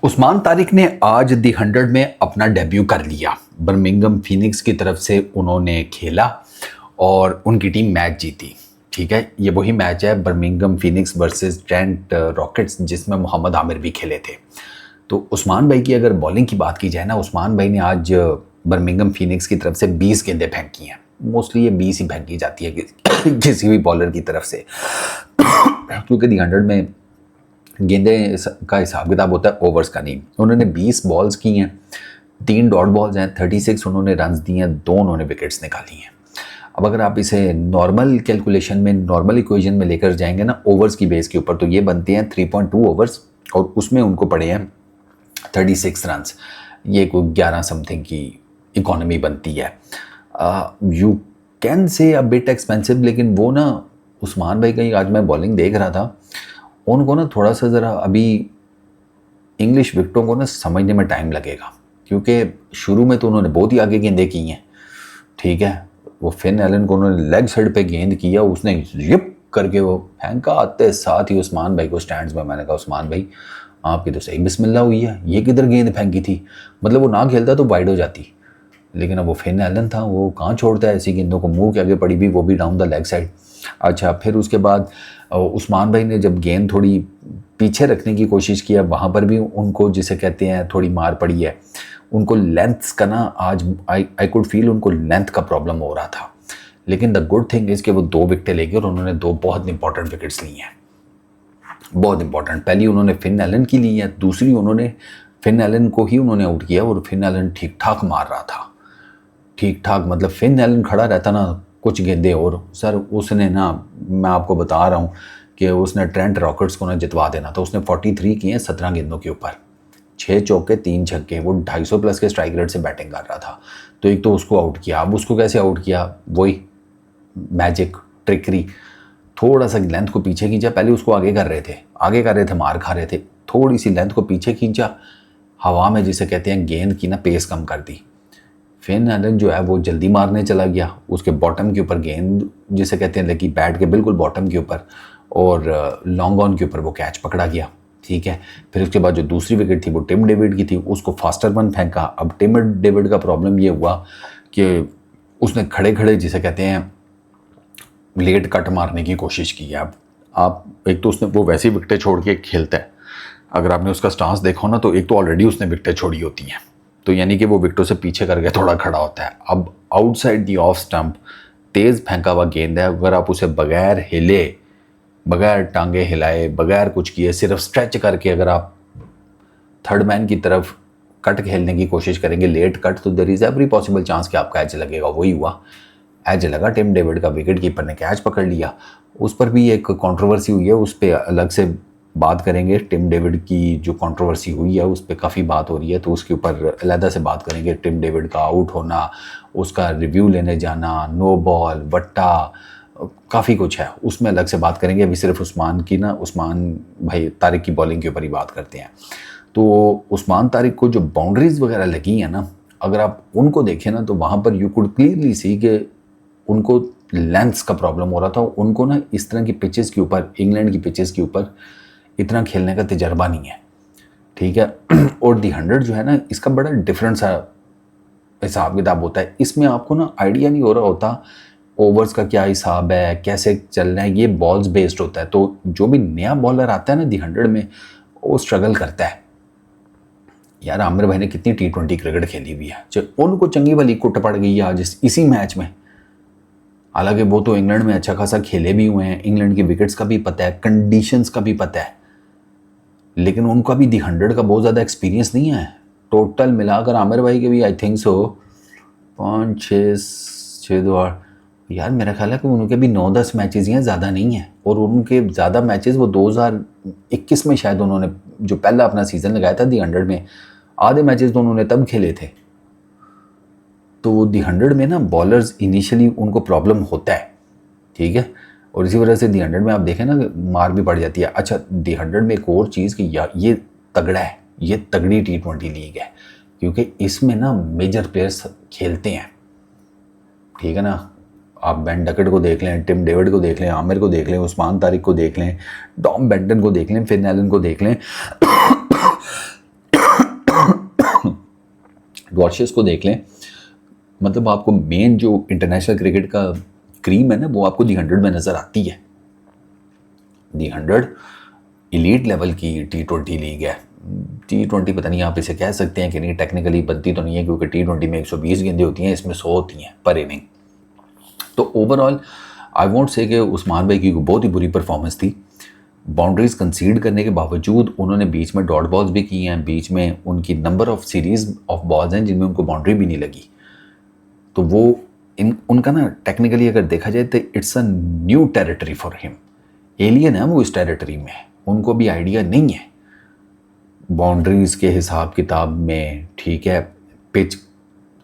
उस्मान तारिक ने आज दी 100 में अपना डेब्यू कर लिया। बर्मिंघम फीनिक्स की तरफ से उन्होंने खेला और उनकी टीम मैच जीती। ठीक है, ये वही मैच है Birmingham Phoenix versus Trent rockets जिसमें मोहम्मद आमिर भी खेले थे। तो उस्मान भाई की अगर बॉलिंग की बात की जाए ना, उस्मान भाई ने आज बर्मिंघम फीनिक्स की तरफ से 20 गेंदें फेंकी हैं। मोस्टली ये 20 ही फेंकी जाती है किसी भी बॉलर की तरफ से क्योंकि दी 100 में गेंदे का हिसाब किताब होता है, ओवर्स का नहीं। उन्होंने 20 बॉल्स की हैं, 3 डॉट बॉल्स हैं, 36 उन्होंने रन्स दिए हैं, 2 उन्होंने विकेट्स निकाली हैं। अब अगर आप इसे नॉर्मल कैलकुलेशन में, नॉर्मल इक्वेशन में लेकर जाएंगे ना ओवर्स की बेस के ऊपर, तो ये बनते हैं 3.2 ओवर्स और उसमें उनको पड़े हैं 36 रन्स। ये कोई 11 समथिंग की इकोनॉमी बनती है। You can say a bit expensive, लेकिन वो ना उस्मान भाई का आज मैं बॉलिंग देख रहा था, उनको ना थोड़ा सा ज़रा अभी इंग्लिश विकेटों को ना समझने में टाइम लगेगा, क्योंकि शुरू में तो उन्होंने बहुत ही आगे गेंदें की हैं। ठीक है, वो फिन एलन को उन्होंने लेग साइड पे गेंद किया, उसने जिप करके वो फेंका, आते साथ ही उस्मान भाई को स्टैंड्स में। मैंने कहा उस्मान भाई आपकी तो सही बिस्मिल्लाह हुई है, ये किधर गेंद फेंकी थी, मतलब वो ना खेलता तो वाइड हो जाती, लेकिन अब वो फिन एलन था, वो कहाँ छोड़ता है ऐसी गेंदों को, मुंह के आगे पड़ी भी, वो भी डाउन द लेग साइड। अच्छा, फिर उसके बाद उस्मान भाई ने जब गेंद थोड़ी पीछे रखने की कोशिश किया, वहाँ पर भी उनको जिसे कहते हैं थोड़ी मार पड़ी है। उनको लेंथ्स का ना आज आई कुड फील उनको लेंथ का प्रॉब्लम हो रहा था, लेकिन द गुड थिंग इज़ कि वो 2 विकेटें लेके और उन्होंने 2 बहुत इंपॉर्टेंट विकेट्स ली हैं, बहुत इंपॉर्टेंट। पहली उन्होंने फिन एलन की ली है, दूसरी उन्होंने फिन एलन को ही उन्होंने आउट किया और फिन एलन ठीक ठाक मार रहा था, ठीक ठाक। मतलब फिन एलन खड़ा रहता ना कुछ गेंदे और सर, उसने ना, मैं आपको बता रहा हूँ कि उसने ट्रेंट रॉकेट्स को ना जितवा देना था। उसने 43 किए हैं 17 गेंदों के ऊपर, 6 चौके 3 छक्के, वो 250 प्लस के स्ट्राइक रेट से बैटिंग कर रहा था। तो एक तो उसको आउट किया। अब उसको कैसे आउट किया, वही मैजिक ट्रिकरी, थोड़ा सा लेंथ को पीछे खींचा। पहले उसको आगे कर रहे थे, मार खा रहे थे, थोड़ी सी लेंथ को पीछे खींचा, हवा में जिसे कहते हैं गेंद की ना पेस कम कर दी। फिन एलन जो है वो जल्दी मारने चला गया, उसके बॉटम के ऊपर गेंद जिसे कहते हैं लगी, बैट के बिल्कुल बॉटम के ऊपर, और लॉन्ग ऑन के ऊपर वो कैच पकड़ा गया। ठीक है, फिर उसके बाद जो दूसरी विकेट थी वो टिम डेविड की थी, उसको फास्टर वन फेंका। अब टिम डेविड का प्रॉब्लम ये हुआ कि उसने खड़े खड़े जिसे कहते हैं लेट कट मारने की कोशिश की है। अब आप एक तो उसने वो वैसी विकेटें छोड़ के खेलता है, अगर आपने उसका स्टांस देखो ना, तो एक तो ऑलरेडी उसने विकेटें छोड़ी होती हैं, तो यानी कि वो विकेटों से पीछे करके थोड़ा खड़ा होता है। अब आउटसाइड दी ऑफ स्टंप तेज़ फेंका हुआ गेंद है, अगर आप उसे बगैर हिले, बगैर टांगे हिलाए, बगैर कुछ किए, सिर्फ स्ट्रेच करके अगर आप थर्ड मैन की तरफ कट खेलने की कोशिश करेंगे, लेट कट, तो there is every possible chance कि आपका एज लगेगा। वही हुआ, एज लगा, टिम डेविड का विकेट कीपर ने कैच पकड़ लिया। उस पर भी एक कंट्रोवर्सी हुई है, उस पर अलग से बात करेंगे। टिम डेविड की जो कंट्रोवर्सी हुई है उस पर काफ़ी बात हो रही है, तो उसके ऊपर अलहदा से बात करेंगे। टिम डेविड का आउट होना, उसका रिव्यू लेने जाना, नो बॉल, वट्टा, काफ़ी कुछ है, उसमें अलग से बात करेंगे। अभी सिर्फ उस्मान भाई तारिक की बॉलिंग के ऊपर ही बात करते हैं। तो उस्मान तारिक को जो बाउंड्रीज वगैरह लगी हैं ना, अगर आप उनको देखें ना, तो वहाँ पर यू कुड क्लियरली सी कि उनको लेंथ्स का प्रॉब्लम हो रहा था। उनको ना इस तरह की पिचेस के ऊपर, इंग्लैंड की पिचेस के ऊपर इतना खेलने का तजर्बा नहीं है। ठीक है, और दी 100 जो है ना, इसका बड़ा डिफरेंट सा हिसाब किताब होता है। इसमें आपको ना आइडिया नहीं हो रहा होता ओवर्स का क्या हिसाब है, कैसे चल रहा है, ये बॉल्स बेस्ड होता है। तो जो भी नया बॉलर आता है ना दी 100 में, वो स्ट्रगल करता है। यार आमिर भाई ने कितनी T20 क्रिकेट खेली हुई है, उनको चंगी वाली कुट पड़ गई है आज इसी मैच में। हालांकि वो तो इंग्लैंड में अच्छा खासा खेले भी हुए हैं, इंग्लैंड की विकेट्स का भी पता है, कंडीशंस का भी पता है, लेकिन उनका भी दी 100 का बहुत ज़्यादा एक्सपीरियंस नहीं है। टोटल मिलाकर आमिर भाई के भी आई थिंक सो 5 6 2 8, यार मेरा ख्याल है कि उनके भी 9-10 मैचेस ही हैं, ज़्यादा नहीं है। और उनके ज़्यादा मैचेस वो 2021 में शायद उन्होंने जो पहला अपना सीज़न लगाया था दी 100 में, आधे मैचेस तो उन्होंने तब खेले थे। तो दी 100 में ना बॉलर्स इनिशियली उनको प्रॉब्लम होता है। ठीक है, और इसी वजह से दी 100 में आप देखें ना मार भी पड़ जाती है। अच्छा, दी 100 में एक और चीज़ कि ये तगड़ा है, ये तगड़ी T20 लीग है, क्योंकि इसमें ना मेजर प्लेयर्स खेलते हैं। ठीक है ना, आप बेन डकेट को देख लें, टिम डेविड को देख लें, आमिर को देख लें, उस्मान तारिक को देख लें, टॉम बेंटन को देख लें, फिन एलन को देख लें गॉर्शियस को देख लें, मतलब आपको मेन जो इंटरनेशनल क्रिकेट का क्रीम है ना वो आपको दी 100 में नज़र आती है। दी 100 एलीट लेवल की T20 लीग है। T20 पता नहीं आप इसे कह सकते हैं कि नहीं, टेक्निकली बनती तो नहीं है क्योंकि T20 में 120 गेंदें होती हैं, इसमें 100 होती हैं पर इनिंग। तो ओवरऑल आई वोंट से कि उस्मान भाई की बहुत ही बुरी परफॉर्मेंस थी। बाउंड्रीज कंसीड करने के बावजूद उन्होंने बीच में डॉट बॉल्स भी की हैं, बीच में उनकी number of series of balls हैं जिनमें उनको बाउंड्री भी नहीं लगी। तो वो उनका ना टेक्निकली अगर देखा जाए तो it's a new territory for him. Alien है वो इस टेरिटरी में, उनको भी आइडिया नहीं है बाउंड्रीज के हिसाब किताब में, ठीक है, पिच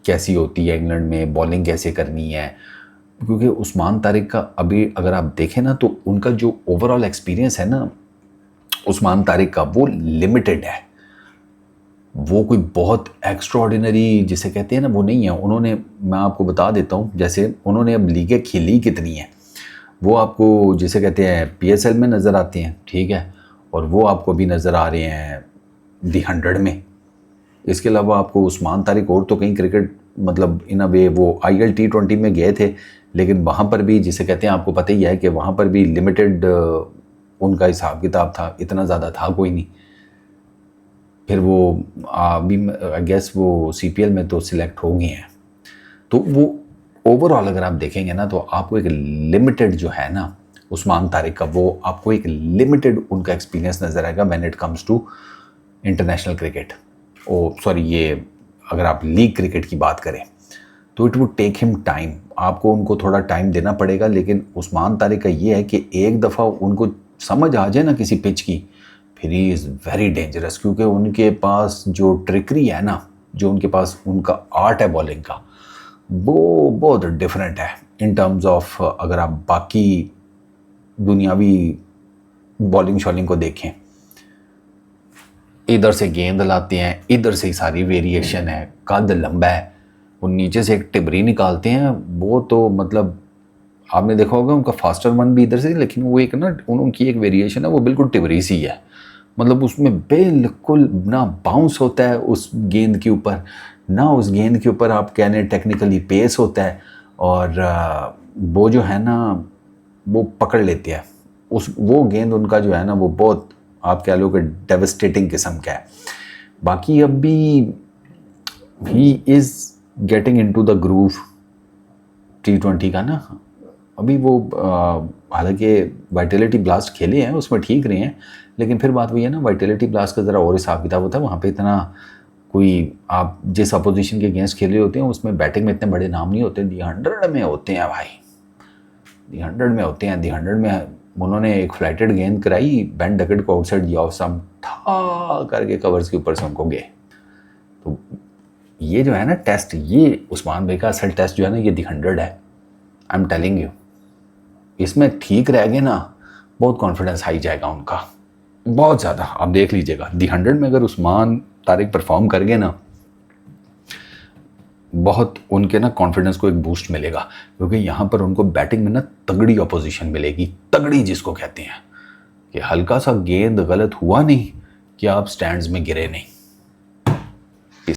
कैसी होती है इंग्लैंड में, बॉलिंग कैसे करनी है। क्योंकि उस्मान तारिक का अभी अगर आप देखें ना तो उनका जो ओवरऑल एक्सपीरियंस है ना उस्मान तारिक का वो लिमिटेड है, वो कोई बहुत एक्स्ट्राऑर्डिनरी जिसे कहते हैं ना वो नहीं है। उन्होंने, मैं आपको बता देता हूँ, जैसे उन्होंने अब लीगें खेली कितनी हैं वो आपको जिसे कहते हैं PSL में नज़र आते हैं, ठीक है, और वो आपको भी नज़र आ रहे हैं दी 100 में। इसके अलावा आपको उस्मान तारिक और तो कहीं क्रिकेट मतलब इन अ वे वो IL T20 में गए थे, लेकिन वहाँ पर भी जिसे कहते हैं आपको पता ही है कि वहाँ पर भी लिमिटेड उनका हिसाब किताब था, इतना ज़्यादा था कोई नहीं। फिर वो अभी आई गेस वो CPL में तो सिलेक्ट हो गए हैं। तो वो ओवरऑल अगर आप देखेंगे ना तो आपको एक लिमिटेड जो है ना उस्मान तारिक का, वो आपको एक लिमिटेड उनका एक्सपीरियंस नज़र आएगा when it comes to international cricket. Oh sorry, ये अगर आप लीग क्रिकेट की बात करें तो it would take him time, आपको उनको थोड़ा टाइम देना पड़ेगा। लेकिन उस्मान तारिक का ये है कि एक दफ़ा उनको समझ आ जाए ना किसी पिच की, फिर ही इज़ वेरी डेंजरस, क्योंकि उनके पास जो ट्रिकरी है ना, जो उनके पास उनका आर्ट है बॉलिंग का, वो बहुत डिफरेंट है इन टर्म्स ऑफ अगर आप बाकी दुनियावी बॉलिंग शॉलिंग को देखें। इधर से गेंद लाते हैं, इधर से ही सारी वेरिएशन है, कद लंबा है, वो नीचे से एक टिबरी निकालते हैं, वो तो मतलब आपने देखा होगा उनका फास्टर वन भी इधर से, लेकिन वो एक ना उनकी एक वेरिएशन है वो बिल्कुल टिबरी सी है, मतलब उसमें बिल्कुल ना बाउंस होता है उस गेंद के ऊपर, ना उस गेंद के ऊपर आप कहने टेक्निकली पेस होता है, और वो जो है ना वो पकड़ लेते हैं उस, वो गेंद उनका जो है ना वो बहुत आप कह लो कि डेवस्टेटिंग किस्म का है। बाकी अब भी he is getting into the groove T20 का ना, अभी वो हालांकि वाइटलिटी ब्लास्ट खेले हैं उसमें ठीक रहे हैं, लेकिन फिर बात वही है ना, वाइटलिटी ब्लास्ट का ज़रा और हिसाब किताब होता है, वहाँ पे इतना कोई आप जिस अपोजिशन के अगेंस्ट खेले होते हैं उसमें बैटिंग में इतने बड़े नाम नहीं होते, दी 100 में होते हैं भाई, दी 100 में होते हैं। दी 100 में उन्होंने एक फ्लाइटेड गेंद कराई, बेन डकेट को आउटसाइड दिया, सम ठा करके कवर्स के ऊपर से उनको गए। तो ये जो है ना टेस्ट, ये उस्मान भाई का असल टेस्ट जो है ना ये दी 100 है, आई एम टेलिंग यू। इसमें ठीक रह गए ना बहुत कॉन्फिडेंस हाई जाएगा उनका, बहुत ज़्यादा। आप देख लीजिएगा दी 100 में अगर उस्मान तारिक परफॉर्म कर गए ना, बहुत उनके ना कॉन्फिडेंस को एक बूस्ट मिलेगा, क्योंकि यहाँ पर उनको बैटिंग में ना तगड़ी अपोजिशन मिलेगी, तगड़ी जिसको कहते हैं कि हल्का सा गेंद गलत हुआ नहीं कि आप स्टैंड्स में गिरे नहीं।